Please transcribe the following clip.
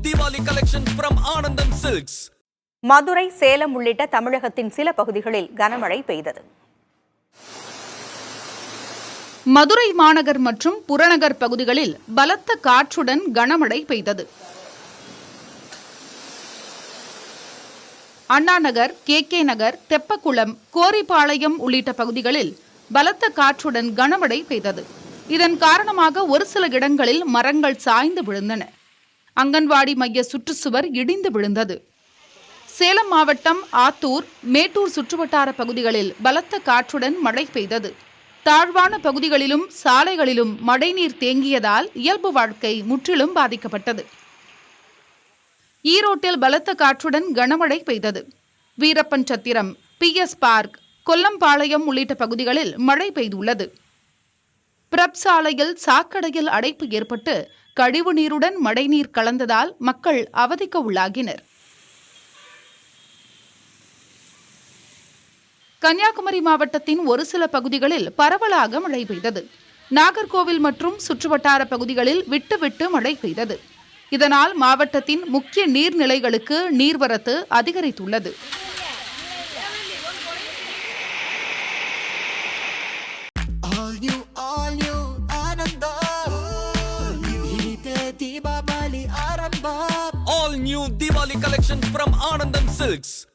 Diwali collections from Anandam Silks. Madurai, Salem உள்ளிட்ட தமிழகத்தின் சில பகுதிகளில் கனமழை பெய்தது. மதுரை மாநகர் மற்றும் புறநகர் பகுதிகளில் பலத்த காற்றுடன் கனமழை பெய்தது. அண்ணாநகர், கே நகர், தெப்பக்குளம், கோரிப்பாளையம் உள்ளிட்ட பகுதிகளில் பலத்த காற்றுடன் கனமழை பெய்தது. இதன் காரணமாக ஒரு சில இடங்களில் மரங்கள் சாய்ந்து விழுந்தன. அங்கன்வாடி மைய சுற்றுச்சுவர் இடிந்து விழுந்தது. சேலம் மாவட்டம் ஆத்தூர், மேட்டூர் சுற்றுவட்டார பகுதிகளில் பலத்த காற்றுடன் மழை பெய்தது. தாழ்வான பகுதிகளிலும் சாலைகளிலும் மழைநீர் தேங்கியதால் இயல்பு வாழ்க்கை முற்றிலும் பாதிக்கப்பட்டது. ஈரோட்டில் பலத்த காற்றுடன் கனமழை பெய்தது. வீரப்பன் சத்திரம், PS பார்க், கொல்லம்பாளையம் உள்ளிட்ட பகுதிகளில் மழை பெய்துள்ளது. பிரப் சாலையில் சாக்கடையில் அடைப்பு ஏற்பட்டு கழிவு நீருடன் மழைநீர் கலந்ததால் மக்கள் அவதிக்கு உள்ளாகினர். கன்னியாகுமரி மாவட்டத்தின் ஒரு சில பகுதிகளில் பரவலாக மழை பெய்தது. நாகர்கோவில் மற்றும் சுற்றுவட்டார பகுதிகளில் விட்டு விட்டு மழை பெய்தது. இதனால் மாவட்டத்தின் முக்கிய நீர்நிலைகளுக்கு நீர்வரத்து அதிகரித்துள்ளது. All new Diwali collections from Anandam Silks.